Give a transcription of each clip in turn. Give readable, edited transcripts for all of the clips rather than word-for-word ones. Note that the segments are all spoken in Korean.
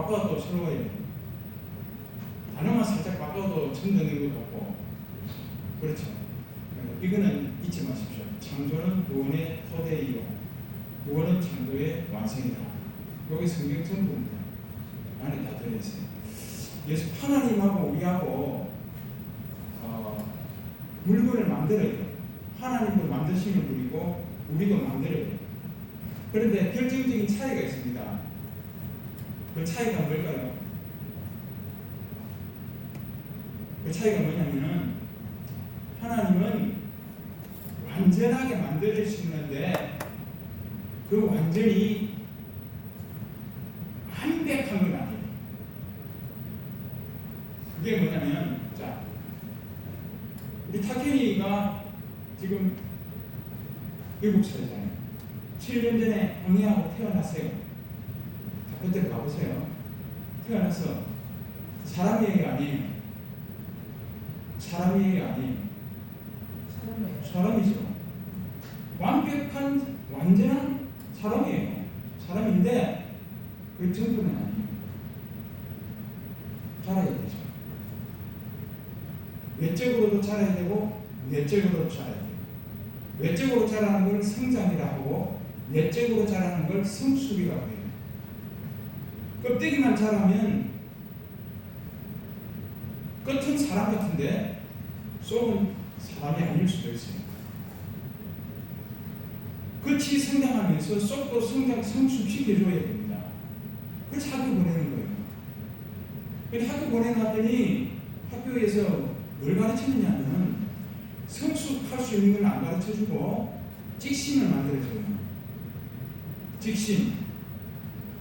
바꿔도 새로워야 돼요. 단어만 살짝 바꿔도 처음 듣는 것 같고, 그렇죠. 이거는 잊지 마십시오. 창조는 구원의 토대이요, 구원은 창조의 완성이다. 여기 성경 전부입니다. 안에 다 들어있어요. 예수 하나님하고 우리하고 물건을 만들어요. 하나님도 만드시는 분이고 우리도 만들어요. 그런데 결정적인 차이가 있습니다. 그 차이가 뭘까요? 그 차이가 뭐냐면은 하나님은 완전하게 만들 수 있는데 그 완전히 완벽한 건 아니에요. 그게 뭐냐면, 자, 우리 타케니가 지금 7살이잖아요. 7년 전에 언니하고 태어났어요. 자, 그때 가보세요. 태어나서 사람이 아니에요. 사람이 아니에요. 사람이죠. 완벽한 완전한 사람이에요. 사람인데 그 정도는 아니에요. 자라야 되죠. 외적으로도 자라야 되고 내적으로도 자라야 돼요. 외적으로 자라는 걸 성장이라 하고 내적으로 자라는 걸 성숙이라고 해요. 껍데기만 자라면 겉은 사람 같은데 속은 사람이 아닐 수도 있어요. 겉이 성장하면서 속도 성숙시켜줘야 됩니다. 그래서 학교 보내는 거예요. 그래서 학교 보내놨더니 학교에서 뭘 가르치느냐면 성숙할 수 있는 건 안 가르쳐주고 직심을 만들어줘요. 직심.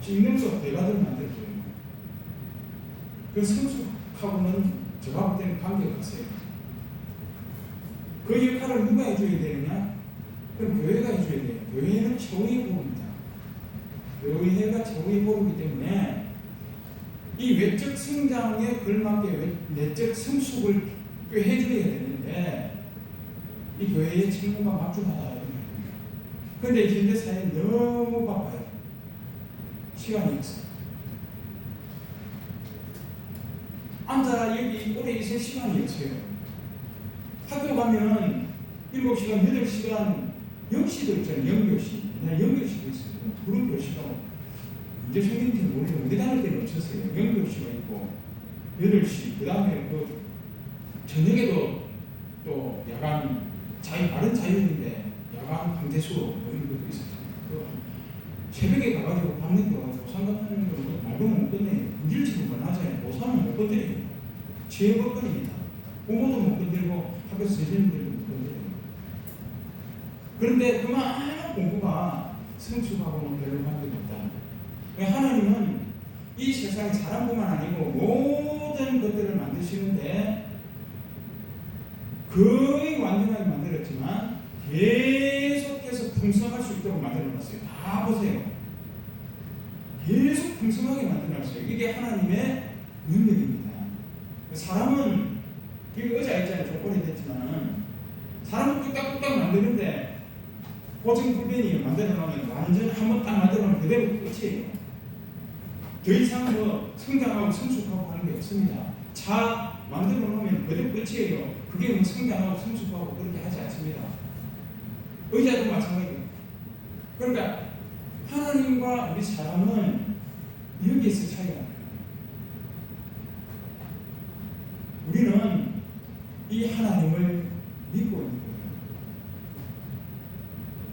직능적 대가들을 만들어줘요. 그 성숙하고는 제가 볼 때는 관계가 없어요. 그 역할을 누가 해줘야 되느냐? 그럼 교회가 해줘야 돼요. 교회는 최후의 보루입니다. 교회가 최후의 보루이기 때문에 이 외적 성장에 걸맞게 내적 성숙을 해줘야 되는데 이 교회의 책무가 막중하다. 그런데 현대 사회에 너무 바빠요. 시간이 없어요. 앉아라 여기 오래 있을 시간이 없어요. 학교 가면은 7시간, 8시간 영시도 있잖아요. 영교시. 영교시도 있어요. 그런 교시가 이제 생긴지 모르겠는데 우리 다닐 때는 없었어요. 영교시가 있고 8시. 그 다음에 그 저녁에도 또 야간 다른 자유인데 야간 강제수 이런 것도 있었잖아요. 새벽에 가가지고 밤늦게 와가지고 고삼 같은 경우는 말도 못 끝내요. 인질치고만 하잖아요. 고삼은 못 건드려요. 최고권입니다. 부모도 못 건드리고 학교 선생님들도 못 건드려요. 그런데 그만한 공부가 성숙하고는 별로 관계가 없다. 하나님은 이 세상에 사람뿐만 아니고 모든 것들을 만드시는데 거의 완전하게 만들었지만 계속해서 풍성할 수 있도록 만들어놨어요. 다 보세요. 계속 풍성하게 만들어놨어요. 이게 하나님의 능력입니다. 사람은 이거 의자 있잖아요. 좀 오래됐지만 사람은 뚝딱뚝딱 만드는데 고정불변이에요. 만들어놓으면 완전 한번 딱 만들어놓으면 그대로 끝이에요. 더 이상 뭐 성장하고 성숙하고 하는 게 없습니다. 차 만들어놓으면 그대로 끝이에요. 그게 뭐 성장하고 성숙하고 그렇게 하지 않습니다. 의자도 마찬가지예요. 그러니까 하나님과 우리 사람은 여기에서 차이가 나요. 우리는 이 하나님을 믿고 있는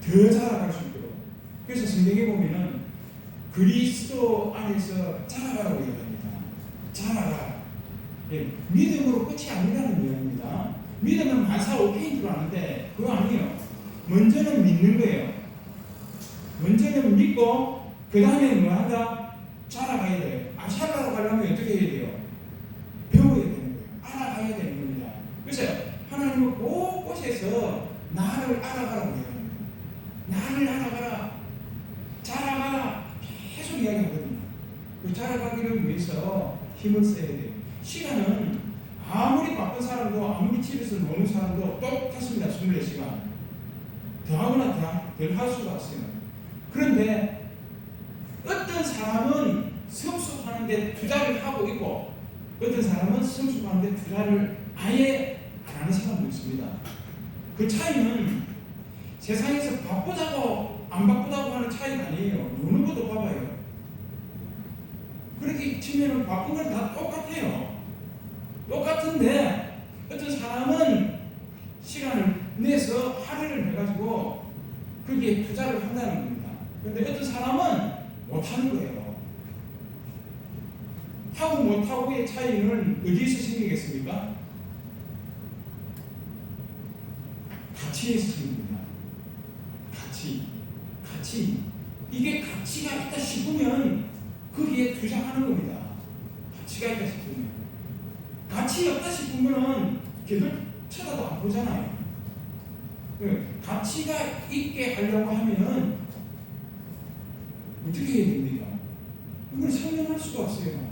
거예요. 더 자라갈 수 있도록. 그래서 성경에 보면은 그리스도 안에서 자라가라고 얘기합니다. 자라라. 예, 믿음으로 끝이 아니라는 이야기입니다. 믿음은 만사오케이인 줄 아는데 그거 아니에요. 먼저는 믿는 거예요. 먼저는 믿고 그 다음에 뭐 한다? 자라가야 돼요. 자라가려면 어떻게 해야 돼요? 배워야 되는 거예요. 알아가야 되는 겁니다. 그래서 하나님은 곳곳에서 나를 알아가라고 얘기합니다. 나를 알아가라. 자라가라. 계속 이야기하거든요. 그 자라가기를 위해서 힘을 써야 돼요. 시간은 아무리 바쁜 사람도 아무리 집에서 노는 사람도 똑같습니다. 24시간. 더하거나 덜 할 수가 없어요. 그런데 어떤 사람은 성숙한 성숙하는데 투자를 하고 있고, 어떤 사람은 성숙하는데 투자를 아예 안 하는 사람도 있습니다. 그 차이는 세상에서 바쁘다고 안 바쁘다고 하는 차이가 아니에요. 누구보다 바빠요. 그렇게 치면은 바쁜 건 다 똑같아요. 똑같은데 어떤 사람은 시간을 내서 할애를 해가지고 거기에 투자를 한다는 겁니다. 그런데 어떤 사람은 못하는 거예요. 하고 못하고의 차이는 어디에서 생기겠습니까? 가치에서 생깁니다. 가치. 이게 가치가 있다 싶으면 거기에 투자하는 겁니다. 가치가 있다 싶으면. 가치 없다 싶으면 걔들 쳐다도 안 보잖아요. 가치가 있게 하려고 하면은 어떻게 해야 됩니까? 이걸 설명할 수가 없어요.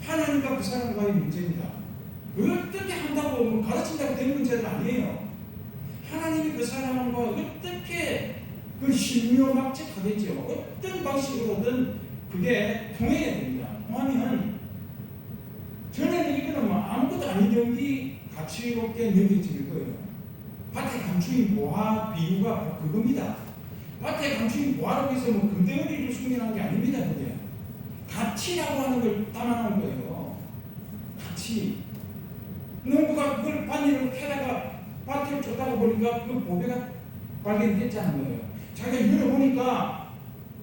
하나님과 그 사람과의 문제입니다. 어떻게 한다고 뭐 가르친다고 된 문제는 아니에요. 하나님이 그 사람과 어떻게 그 신묘막측하겠죠. 어떤 방식으로든 그게 통해야 됩니다. 통하면 전에는 이거는 뭐 아무것도 아닌 연기 가치롭게 느껴질 거예요. 밭에 감추인 보화 비유가 바로 그겁니다. 밭에 감추인 보화라고 해서 뭐 금덩어리를 숨겨놓은 게 아닙니다. 그게 가치라고 하는 걸 담아놓은 거예요. 가치. 농부가 그걸 바늘로 캐다가 밭을 쫓다가 보니까 그 보배가 발견됐다는 거예요. 자기가 열어보니까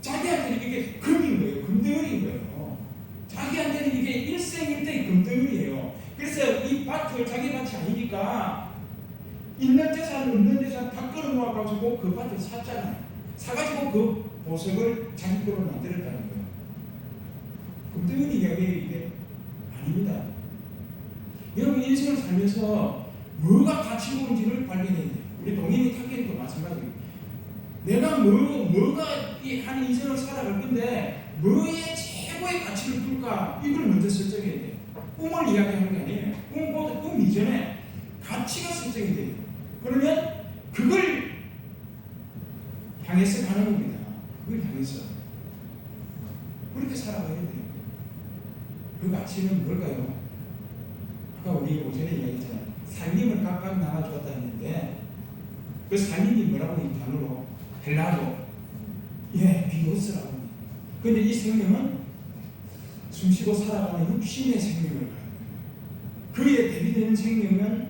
자기한테는 이게 금인 거예요. 금덩어리인 거예요. 자기한테는 이게 일생일대의 금덩어리예요. 그래서 이 밭을 자기 밭이 아니니까 있는 재산 없는 재산 다 끌어모아가지고 그 밭을 샀잖아요. 사가지고 그 보석을 자기 거로 만들었다는 거예요. 금덩어리 이야기 이게 아닙니다. 여러분 인생을 살면서 뭐가 가치로운지를 발견해야 돼요. 우리 동인이 탁기도 마찬가지예요. 내가 뭐가 한 인생을 살아갈 건데 뭐에 최고의 가치를 둘까 이걸 먼저 설정해야 돼요. 꿈을 이야기하는 게 아니에요. 꿈보다 꿈 이전에 가치가 설정이 돼요. 그러면 그걸 향해서 가는 겁니다. 그걸 향해서 그렇게 살아가야 돼요. 그 가치는 뭘까요? 아까 우리 오전에 이야기했잖아요. 살림을 각각 나눠줬다 했는데 그 살림이 뭐라고 이 단어로 헬라로 비오스라고 합니다. 그런데 이 생명은 숨쉬고 살아가는 육신의 생명을 가는 거예요. 그에 대비되는 생명은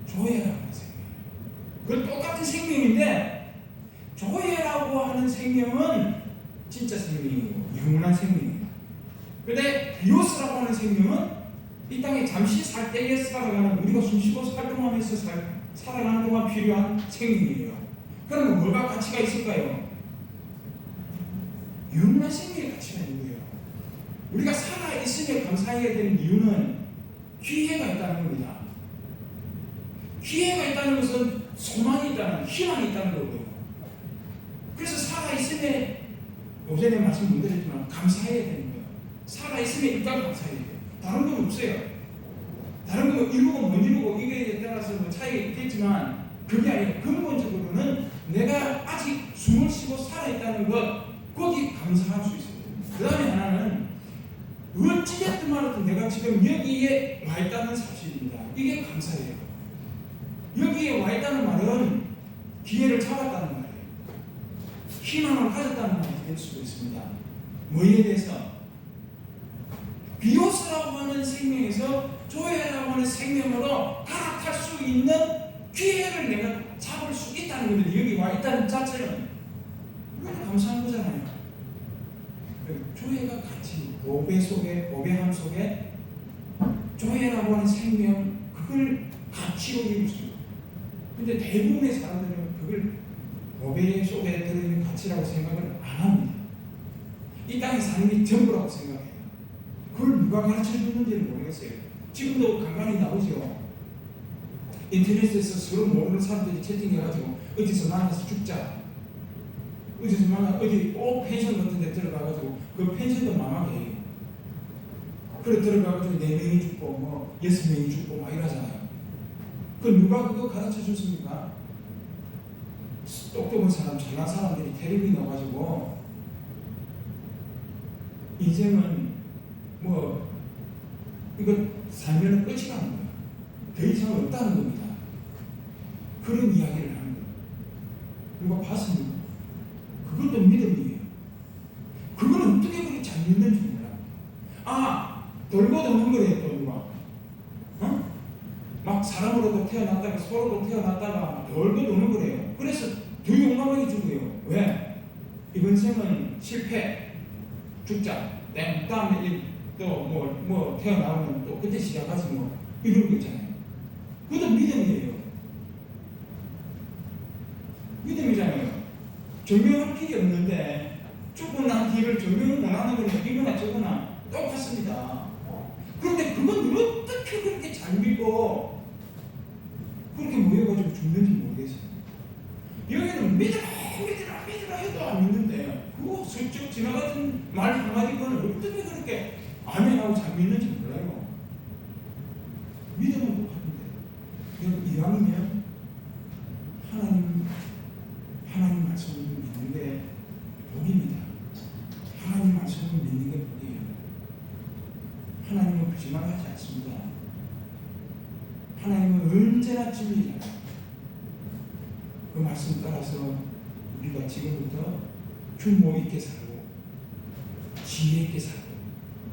조회라고 하는 생명이에요. 그 똑같은 생명인데 조회라고 하는 생명은 진짜 생명이고 영원한 생명이에요. 그런데 비오스라고 하는 생명은 이 땅에 잠시 살 때에 살아가는 우리가 숨쉬고 활동하면서 살아가는 동안 필요한 생명이에요. 그러면 뭐가 가치가 있을까요? 영원한 생명의 가치가 있는 거예요. 우리가 살아있으며 감사해야 되는 이유는 기회가 있다는 겁니다. 기회가 있다는 것은 소망이 있다는, 희망이 있다는 거고요. 그래서 살아있으며 오전에 말씀 못 드렸지만 감사해야 되는 거예요. 살아있으며 일단 감사해야 돼요. 다른 건 없어요. 다른 건 이루고 못 이루고 이거에 따라서 뭐 차이가 있겠지만 그게 아니라 근본적으로는 내가 아직 숨을 쉬고 살아있다는 것 거기 감사할 수 있어요. 그 다음에 하나는 어찌됐든 말든 내가 지금 여기에 와 있다는 사실입니다. 이게 감사해요. 여기에 와 있다는 말은 기회를 잡았다는 말이에요. 희망을 가졌다는 말이 될 수도 있습니다. 뭐에 대해서? 비오스라고 하는 생명에서 조회라고 하는 생명으로 갈아탈 수 있는 기회를 내가 잡을 수 있다는 것들, 여기 와 있다는 자체는 이거는 감사한 거잖아요. 조회가 같이 보배함 속에 조회라고 하는 생명, 그걸 가치로 이룰 수 있어요. 근데 대부분의 사람들은 그걸 보배 속에 들어있는 가치라고 생각을 안 합니다. 이 땅에 사는 게 전부라고 생각해요. 그걸 누가 가르쳐 주는지는 모르겠어요. 지금도 간간히 나오죠. 인터넷에서 서로 모르는 사람들이 채팅해가지고 어디서 만나서 죽자, 어디서 만나 어디 펜션 같은 데 들어가가지고 그 펜션도 망하게 해요. 그래 들어가가지고 4명이 죽고 뭐 6명이 죽고 막 이러잖아요. 그 누가 그거 가르쳐 줬습니까? 똑똑한 사람, 잘난 사람들이 텔레비 넣어가지고 인생은 뭐 이거 살면 끝이 나는 거예요. 더 이상 없다는 겁니다. 그런 이야기를 하는 거예요. 누가 봤습니까? 그것도 믿음이에요. 그걸 어떻게 그렇게 잘 믿는지 몰라. 아, 돌고 도는 거래요, 또 누가. 막 사람으로도 태어났다가 서로도 태어났다가 돌고 도는 거래요. 그래서 더 용감하게 죽어요. 왜? 이번 생은 실패, 죽자, 땡, 다음에 또 뭐 태어나면 또 그때 시작하지 뭐 이런 거 있잖아요. 그것도 믿음이에요. 믿음이잖아요. 증명할 필요 없는데 죽고 난 뒤를 증명을 못하는 건 이거나 저거나 똑같습니다. 그런데 그건 어떻게 그렇게 잘 믿고 그렇게 모여가지고 죽는지 모르겠어요. 여기는 믿으라 해도 안 믿는데 그거 슬쩍 지나가던 말 한마디 거는 어떻게 그렇게 아멘하고 잘 믿는지 몰라요. 믿음은 똑같은데 여러분 이왕이면 하나님 말씀을 믿는 게 복입니다. 하나님 말씀을 믿는 게 복이에요. 하나님은 거짓말하지 않습니다. 하나님은 언제나 진리잖아요. 그 말씀 따라서 우리가 지금부터 규모 있게 살고 지혜 있게 살고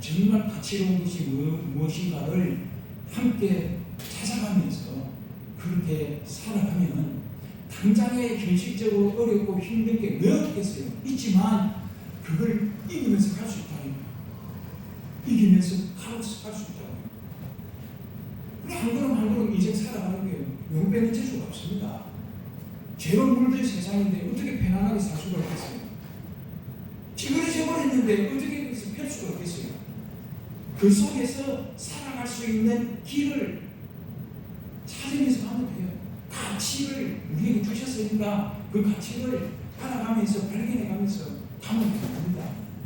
정말 가치로운 것이 무엇인가를 함께 찾아가면서 그렇게 살아가면 당장에 현실적으로 어렵고 힘든 게 왜 없겠어요? 있지만 그걸 이기면서 갈 수 있다는 거예요. 이기면서 갈 수 있다는 거예요. 우리 한 걸음 한 걸음 인생 살아가는 게 영 빼는 재주가 없습니다. 죄로 물든 세상인데 어떻게 편안하게 살 수가 있겠어요? 찌그러져 버렸는데 어떻게 여기서 펼 수가 있겠어요? 그 속에서 살아갈 수 있는 길을 찾으면서 가면 돼요. 가치를 우리에게 주셨으니까 그 가치를 알아가면서 발견해가면서 가면 됩니다.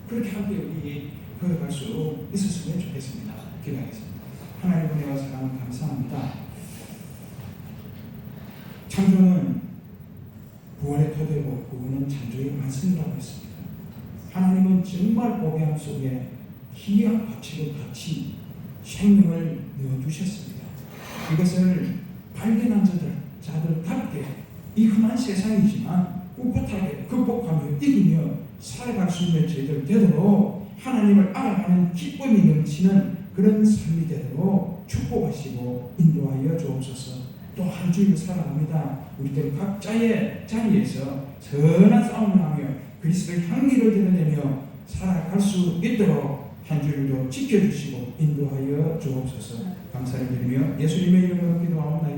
그렇게 함께 우리 걸어갈 수 있었으면 좋겠습니다. 기도하겠습니다. 하나님 은혜와 사랑 감사합니다. 창조는 구원의 토대고 구원은 창조의 완성이라고 했습니다. 하나님은 정말 보배함 속에 귀한 가치로 같이 생명을 넣어두셨습니다. 이것을 발견한 자들답게 이 험한 세상이지만 꿋꿋하게 극복하며 이기며 살아갈 수 있는 저희들 되도록 하나님을 알아가는 기쁨이 넘치는 그런 삶이 되도록 축복하시고 인도하여 주옵소서. 또 한 주일 살아갑니다. 우리들 각자의 자리에서 선한 싸움을 하며 그리스도의 향기를 드러내며 살아갈 수 있도록 한 주일도 지켜주시고 인도하여 주옵소서. 감사를 드리며 예수님의 이름으로 기도하옵나이다.